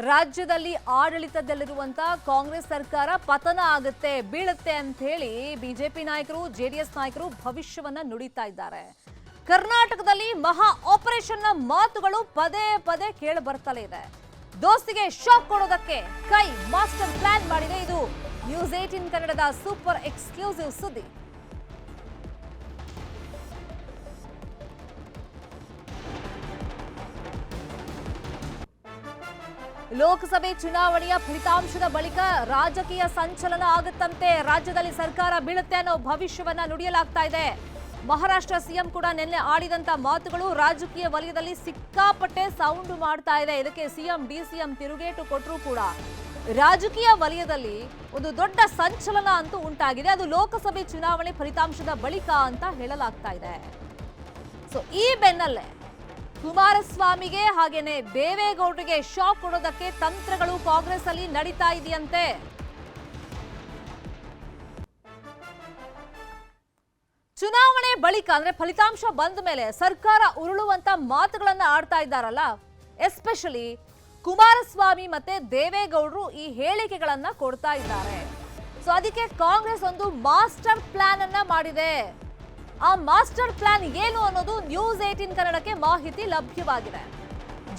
ರಾಜ್ಯದಲ್ಲಿ ಆಡಳಿತದಲ್ಲಿರುವಂತ ಕಾಂಗ್ರೆಸ್ ಸರ್ಕಾರ ಪತನ ಆಗುತ್ತೆ ಬೀಳುತ್ತೆ ಅಂತ ಹೇಳಿ ಬಿಜೆಪಿ ನಾಯಕರು ಜೆಡಿಎಸ್ ನಾಯಕರು ಭವಿಷ್ಯವನ್ನ ನುಡಿತಾ ಇದ್ದಾರೆ. ಕರ್ನಾಟಕದಲ್ಲಿ ಮಹಾ ಆಪರೇಷನ್ ನ ಮಾತುಗಳು ಪದೇ ಪದೇ ಕೇಳಿ ಬರ್ತಲೇ ಇದೆ. ದೋಸ್ತಿಗೆ ಶಾಕ್ ಕೊಡೋದಕ್ಕೆ ಕೈ ಮಾಸ್ಟರ್ ಪ್ಲಾನ್ ಮಾಡಿದೆ. ಇದು ನ್ಯೂಸ್ 18 ಕನ್ನಡದ ಸೂಪರ್ ಎಕ್ಸ್ಕ್ಲೂಸಿವ್ ಸುದ್ದಿ. ಲೋಕಸಭೆ ಚುನಾವಣೆಯ ಫಲಿತಾಂಶದ ಬಳಿಕ ರಾಜಕೀಯ ಸಂಚಲನ ಆಗುತ್ತಂತೆ. ರಾಜ್ಯದಲ್ಲಿ ಸರ್ಕಾರ ಬೀಳುತ್ತೆ ಅನ್ನೋ ಭವಿಷ್ಯವನ್ನ ನುಡಿಯಲಾಗ್ತಾ ಇದೆ. ಮಹಾರಾಷ್ಟ್ರ ಸಿಎಂ ಕೂಡ ನಿನ್ನೆ ಆಡಿದಂತ ಮಾತುಗಳು ರಾಜಕೀಯ ವಲಯದಲ್ಲಿ ಸಿಕ್ಕಾಪಟ್ಟೆ ಸೌಂಡ್ ಮಾಡ್ತಾ ಇದೆ. ಇದಕ್ಕೆ ಸಿಎಂ ಡಿಸಿಎಂ ತಿರುಗೇಟು ಕೊಟ್ಟರು ಕೂಡ ರಾಜಕೀಯ ವಲಯದಲ್ಲಿ ಒಂದು ದೊಡ್ಡ ಸಂಚಲನ ಅಂತೂ ಉಂಟಾಗಿದೆ. ಅದು ಲೋಕಸಭೆ ಚುನಾವಣೆ ಫಲಿತಾಂಶದ ಬಳಿಕ ಅಂತ ಹೇಳಲಾಗ್ತಾ ಇದೆ. ಸೊ ಈ ಬೆನ್ನಲ್ಲೇ ಕುಮಾರಸ್ವಾಮಿಗೆ ಹಾಗೇನೆ ದೇವೇಗೌಡರಿಗೆ ಶಾಕ್ ಕೊಡೋದಕ್ಕೆ ತಂತ್ರಗಳು ಕಾಂಗ್ರೆಸ್ ಅಲ್ಲಿ ನಡೀತಾ ಇದೆಯಂತೆ. ಚುನಾವಣೆ ಬಳಿಕ ಅಂದ್ರೆ ಫಲಿತಾಂಶ ಬಂದ ಮೇಲೆ ಸರ್ಕಾರ ಉರುಳುವಂತ ಮಾತುಗಳನ್ನ ಆಡ್ತಾ ಇದ್ದಾರಲ್ಲ, ಎಸ್ಪೆಷಲಿ ಕುಮಾರಸ್ವಾಮಿ ಮತ್ತೆ ದೇವೇಗೌಡರು ಈ ಹೇಳಿಕೆಗಳನ್ನ ಕೊಡ್ತಾ ಇದ್ದಾರೆ. ಸೊ ಅದಕ್ಕೆ ಕಾಂಗ್ರೆಸ್ ಒಂದು ಮಾಸ್ಟರ್ ಪ್ಲಾನ್ ಅನ್ನ ಮಾಡಿದೆ. ಆ ಮಾಸ್ಟರ್ ಪ್ಲಾನ್ ಏನು ಅನ್ನೋದು ನ್ಯೂಸ್ 18 ಕನ್ನಡಕ್ಕೆ ಮಾಹಿತಿ ಲಭ್ಯವಾಗಿದೆ.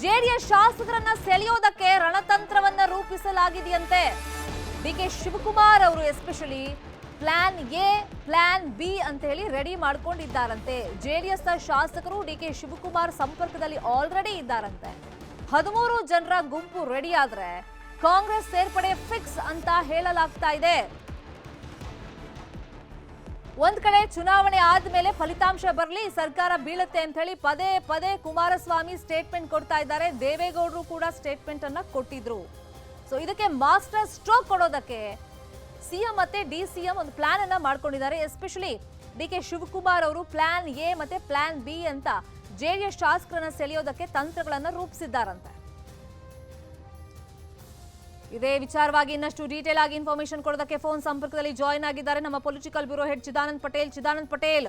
ಜೆಡಿಎಸ್ ಶಾಸಕರನ್ನ ಸೆಳೆಯೋದಕ್ಕೆ ರಣತಂತ್ರವನ್ನ ರೂಪಿಸಲಾಗಿದೆಯಂತೆ. ಡಿಕೆ ಶಿವಕುಮಾರ್ ಅವರು especially plan A plan B ಅಂತ ಹೇಳಿ ರೆಡಿ ಮಾಡ್ಕೊಂಡಿದ್ದಾರಂತೆ. ಜೆಡಿಎಸ್ ಶಾಸಕರು ಡಿಕೆ ಶಿವಕುಮಾರ್ ಸಂಪರ್ಕದಲ್ಲಿ ಆಲ್ರೆಡಿ ಇದ್ದಾರಂತೆ. 13 ಜನರ ಗುಂಪು ರೆಡಿ ಆದ್ರೆ ಕಾಂಗ್ರೆಸ್ ಸೇರ್ಪಡೆ ಫಿಕ್ಸ್ ಅಂತ ಹೇಳಲಾಗ್ತಾ ಇದೆ. ಒಂದ್ ಕಡೆ ಚುನಾವಣೆ ಆದ್ಮೇಲೆ ಫಲಿತಾಂಶ ಬರಲಿ, ಸರ್ಕಾರ ಬೀಳುತ್ತೆ ಅಂತ ಹೇಳಿ ಪದೇ ಪದೇ ಕುಮಾರಸ್ವಾಮಿ ಸ್ಟೇಟ್ಮೆಂಟ್ ಕೊಡ್ತಾ ಇದ್ದಾರೆ. ದೇವೇಗೌಡರು ಕೂಡ ಸ್ಟೇಟ್ಮೆಂಟ್ ಅನ್ನ ಕೊಟ್ಟಿದ್ರು. ಸೊ ಇದಕ್ಕೆ ಮಾಸ್ಟರ್ ಸ್ಟ್ರೋಕ್ ಕೊಡೋದಕ್ಕೆ ಸಿಎಂ ಮತ್ತೆ ಡಿಸಿಎಂ ಒಂದು ಪ್ಲಾನ್ ಅನ್ನ ಮಾಡ್ಕೊಂಡಿದ್ದಾರೆ. ಎಸ್ಪೆಷಲಿ ಡಿಕೆ ಶಿವಕುಮಾರ್ ಅವರು ಪ್ಲಾನ್ ಎ ಮತ್ತೆ ಪ್ಲಾನ್ ಬಿ ಅಂತ ಜೆಡಿಎಸ್ ಶಾಸಕರನ್ನ ಸೆಳೆಯೋದಕ್ಕೆ ತಂತ್ರಗಳನ್ನ ರೂಪಿಸಿದ್ದಾರಂತೆ. ಇದೇ ವಿಚಾರವಾಗಿ ಇನ್ನಷ್ಟು ಡೀಟೇಲ್ ಆಗಿ ಇನ್ಫಾರ್ಮೇಶನ್ ಕೊಡೋದಕ್ಕೆ ಫೋನ್ ಸಂಪರ್ಕದಲ್ಲಿ ಜಾಯಿನ್ ಆಗಿದ್ದಾರೆ ನಮ್ಮ political bureau head Chidanand Patel. Chidanand Patel,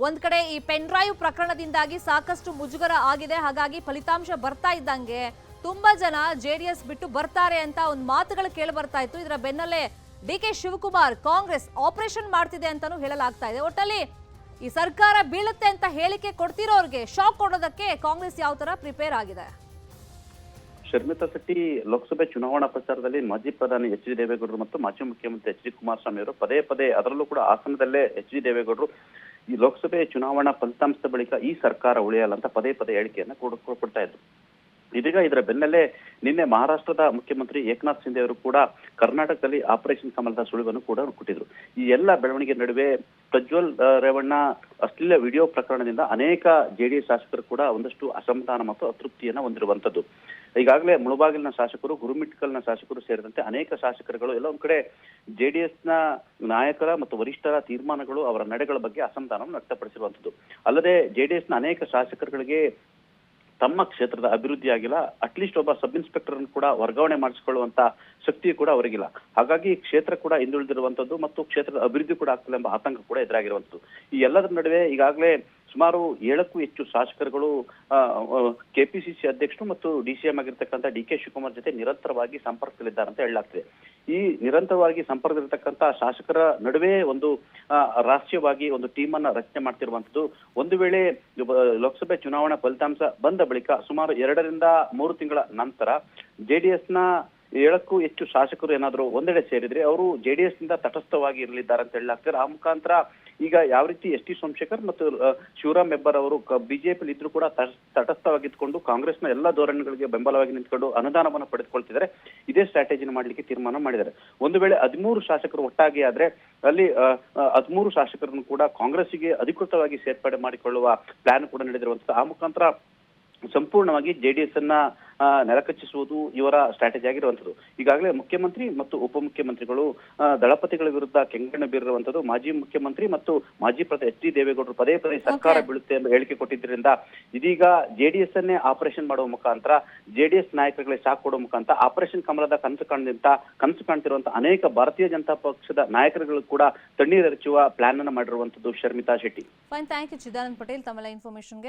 ಒಂದ್ ಕಡೆ ಈ ಪೆನ್ ಡ್ರೈವ್ ಪ್ರಕರಣದಿಂದಾಗಿ ಸಾಕಷ್ಟು ಮುಜುಗರ ಆಗಿದೆ. ಹಾಗಾಗಿ ಫಲಿತಾಂಶ ಬರ್ತಾ ಇದ್ದಂಗೆ ತುಂಬಾ ಜನ ಜೆಡಿಎಸ್ ಬಿಟ್ಟು ಬರ್ತಾರೆ ಅಂತ ಒಂದು ಮಾತುಗಳು ಕೇಳಿ ಬರ್ತಾ ಇತ್ತು. ಇದರ ಬೆನ್ನಲ್ಲೇ ಡಿಕೆ ಶಿವಕುಮಾರ್ ಕಾಂಗ್ರೆಸ್ ಆಪರೇಷನ್ ಮಾಡ್ತಿದೆ ಅಂತಾನೂ ಹೇಳಲಾಗ್ತಾ ಇದೆ. ಒಟ್ಟಲ್ಲಿ ಈ ಸರ್ಕಾರ ಬೀಳುತ್ತೆ ಅಂತ ಹೇಳಿಕೆ ಕೊಡ್ತಿರೋರ್ಗೆ ಶಾಕ್ ಕೊಡೋದಕ್ಕೆ ಕಾಂಗ್ರೆಸ್ ಯಾವ ತರ ಪ್ರಿಪೇರ್ ಆಗಿದೆ? ಶರ್ಮಿತಾ ಶೆಟ್ಟಿ, ಲೋಕಸಭೆ ಚುನಾವಣಾ ಪ್ರಚಾರದಲ್ಲಿ ಮಾಜಿ ಪ್ರಧಾನಿ ಎಚ್ ಡಿ ದೇವೇಗೌಡರು ಮತ್ತು ಮಾಜಿ ಮುಖ್ಯಮಂತ್ರಿ ಎಚ್ ಡಿ ಕುಮಾರಸ್ವಾಮಿ ಅವರು ಪದೇ ಪದೇ, ಅದರಲ್ಲೂ ಕೂಡ ಹಾಸನದಲ್ಲೇ ಎಚ್ ಡಿ ದೇವೇಗೌಡರು ಈ ಲೋಕಸಭೆ ಚುನಾವಣಾ ಫಲಿತಾಂಶದ ಬಳಿಕ ಈ ಸರ್ಕಾರ ಉಳಿಯಲ್ಲ ಅಂತ ಪದೇ ಪದೇ ಹೇಳಿಕೆಯನ್ನ ಕೊಡ್ತಾ ಇದ್ರು. ಇದೀಗ ಇದರ ಬೆನ್ನಲ್ಲೇ ನಿನ್ನೆ ಮಹಾರಾಷ್ಟ್ರದ ಮುಖ್ಯಮಂತ್ರಿ ಏಕನಾಥ್ ಶಿಂದೆ ಅವರು ಕೂಡ ಕರ್ನಾಟಕದಲ್ಲಿ ಆಪರೇಷನ್ ಕಮಲದ ಸುಳಿವನ್ನು ಕೂಡ ಕೊಟ್ಟಿದ್ರು. ಈ ಎಲ್ಲ ಬೆಳವಣಿಗೆ ನಡುವೆ ಪ್ರಜ್ವಲ್ ರೇವಣ್ಣ ಅಶ್ಲೀಲ ವಿಡಿಯೋ ಪ್ರಕರಣದಿಂದ ಅನೇಕ ಜೆಡಿಎಸ್ ಶಾಸಕರು ಕೂಡ ಒಂದಷ್ಟು ಅಸಮಾಧಾನ ಮತ್ತು ಅತೃಪ್ತಿಯನ್ನ ಹೊಂದಿರುವಂತದ್ದು. ಈಗಾಗಲೇ ಮುಳಬಾಗಿಲಿನ ಶಾಸಕರು, ಗುರುಮಿಟ್ಕಲ್ನ ಶಾಸಕರು ಸೇರಿದಂತೆ ಅನೇಕ ಶಾಸಕರುಗಳು ಎಲ್ಲ ಒಂದ್ ಕಡೆ ಜೆಡಿಎಸ್ನ ನಾಯಕರ ಮತ್ತು ವರಿಷ್ಠರ ತೀರ್ಮಾನಗಳು, ಅವರ ನಡೆಗಳ ಬಗ್ಗೆ ಅಸಮಾಧಾನವನ್ನು ವ್ಯಕ್ತಪಡಿಸಿರುವಂತದ್ದು. ಅಲ್ಲದೆ ಜೆಡಿಎಸ್ನ ಅನೇಕ ಶಾಸಕರುಗಳಿಗೆ ತಮ್ಮ ಕ್ಷೇತ್ರದ ಅಭಿವೃದ್ಧಿ ಆಗಿಲ್ಲ, ಅಟ್ಲೀಸ್ಟ್ ಒಬ್ಬ ಸಬ್ ಇನ್ಸ್ಪೆಕ್ಟರ್ ಕೂಡ ವರ್ಗಾವಣೆ ಮಾಡಿಸಿಕೊಳ್ಳುವಂತ ಶಕ್ತಿ ಕೂಡ ಅವರಿಗಿಲ್ಲ. ಹಾಗಾಗಿ ಕ್ಷೇತ್ರ ಕೂಡ ಹಿಂದುಳಿದಿರುವಂತದ್ದು ಮತ್ತು ಕ್ಷೇತ್ರದ ಅಭಿವೃದ್ಧಿ ಕೂಡ ಆಗ್ತಿಲ್ಲ ಎಂಬ ಆತಂಕ ಕೂಡ ಎದುರಾಗಿರುವಂತದ್ದು. ಈ ಎಲ್ಲದರ ನಡುವೆ ಈಗಾಗಲೇ ಸುಮಾರು 7ಕ್ಕೂ ಹೆಚ್ಚು ಶಾಸಕರುಗಳು ಕೆಪಿಸಿಸಿ ಅಧ್ಯಕ್ಷರು ಮತ್ತು ಡಿಸಿಎಂ ಆಗಿರ್ತಕ್ಕಂಥ ಡಿಕೆ ಶಿವಕುಮಾರ್ ಜೊತೆ ನಿರಂತರವಾಗಿ ಸಂಪರ್ಕದಲ್ಲಿದ್ದಾರೆ ಅಂತ ಹೇಳಲಾಗ್ತಿದೆ. ಈ ನಿರಂತರವಾಗಿ ಸಂಪರ್ಕದಲ್ಲಿರ್ತಕ್ಕಂಥ ಶಾಸಕರ ನಡುವೆ ಒಂದು ರಾಷ್ಟ್ರೀಯವಾಗಿ ಒಂದು ಟೀಮ್ ಅನ್ನ ರಚನೆ ಮಾಡ್ತಿರುವಂತದ್ದು. ಒಂದು ವೇಳೆ ಲೋಕಸಭೆ ಚುನಾವಣಾ ಫಲಿತಾಂಶ ಬಂದ ಬಳಿಕ ಸುಮಾರು 2 ರಿಂದ 3 ತಿಂಗಳ ನಂತರ ಜೆಡಿಎಸ್ನ 7ಕ್ಕೂ ಹೆಚ್ಚು ಶಾಸಕರು ಏನಾದ್ರು ಒಂದೆಡೆ ಸೇರಿದ್ರೆ ಅವರು ಜೆಡಿಎಸ್ ನಿಂದ ತಟಸ್ಥವಾಗಿ ಇರಲಿದ್ದಾರೆ ಅಂತ ಹೇಳಲಾಗ್ತಾರೆ. ಆ ಮುಖಾಂತರ ಈಗ ಯಾವ ರೀತಿ ಎಸ್ ಟಿ ಸೋಮಶೇಖರ್ ಮತ್ತು ಶಿವರಾಮ್ ಹೆಬ್ಬಾರ್ ಅವರು ಬಿಜೆಪಿ ಇದ್ರು ಕೂಡ ತಟಸ್ಥವಾಗಿದ್ದುಕೊಂಡು ಕಾಂಗ್ರೆಸ್ನ ಎಲ್ಲಾ ಧೋರಣೆಗಳಿಗೆ ಬೆಂಬಲವಾಗಿ ನಿಂತ್ಕೊಂಡು ಅನುದಾನವನ್ನು ಪಡೆದುಕೊಳ್ತಿದ್ದಾರೆ. ಇದೇ ಸ್ಟ್ರಾಟಜಿನ ಮಾಡ್ಲಿಕ್ಕೆ ತೀರ್ಮಾನ ಮಾಡಿದ್ದಾರೆ. ಒಂದು ವೇಳೆ 13 ಶಾಸಕರು ಒಟ್ಟಾಗಿ ಆದ್ರೆ ಅಲ್ಲಿ 13 ಶಾಸಕರನ್ನು ಕೂಡ ಕಾಂಗ್ರೆಸ್ಸಿಗೆ ಅಧಿಕೃತವಾಗಿ ಸೇರ್ಪಡೆ ಮಾಡಿಕೊಳ್ಳುವ ಪ್ಲಾನ್ ಕೂಡ ನಡೆದಿರುವಂತದ್ದು. ಆ ಮುಖಾಂತರ ಸಂಪೂರ್ಣವಾಗಿ ಜೆಡಿಎಸ್ ಅನ್ನ ನೆಲಕಚ್ಚಿಸುವುದು ಇವರ ಸ್ಟ್ರಾಟಜಿ ಆಗಿರುವಂತದ್ದು. ಈಗಾಗಲೇ ಮುಖ್ಯಮಂತ್ರಿ ಮತ್ತು ಉಪಮುಖ್ಯಮಂತ್ರಿಗಳು ದಳಪತಿಗಳ ವಿರುದ್ಧ ಕೆಂಗಣ್ಣ ಬೀರಿರುವಂತದ್ದು. ಮಾಜಿ ಮುಖ್ಯಮಂತ್ರಿ ಮತ್ತು ಮಾಜಿ ಪ್ರಧಾನಿ ಎಚ್ ಡಿ ದೇವೇಗೌಡರು ಪದೇ ಪದೇ ಸರ್ಕಾರ ಬೀಳುತ್ತೆ ಎಂಬ ಹೇಳಿಕೆ ಕೊಟ್ಟಿದ್ದರಿಂದ ಇದೀಗ ಜೆಡಿಎಸ್ ಅನ್ನೇ ಆಪರೇಷನ್ ಮಾಡುವ ಮುಖಾಂತರ, ಜೆಡಿಎಸ್ ನಾಯಕರುಗಳಿಗೆ ಶಾಕ್ ಕೊಡುವ ಮುಖಾಂತರ ಆಪರೇಷನ್ ಕಮಲದ ಕನಸು ಕಾಣ್ತಿರುವಂತಹ ಅನೇಕ ಭಾರತೀಯ ಜನತಾ ಪಕ್ಷದ ನಾಯಕರುಗಳು ಕೂಡ ತಣ್ಣೀರೆರಚುವ ಪ್ಲಾನ್ ಅನ್ನು ಮಾಡಿರುವಂತದ್ದು. Sharmita Shetty. Fine, thank you Chidanand Patel ತಮ್ಮ ಇನ್ಫಾರ್ಮೇಶನ್ಗೆ.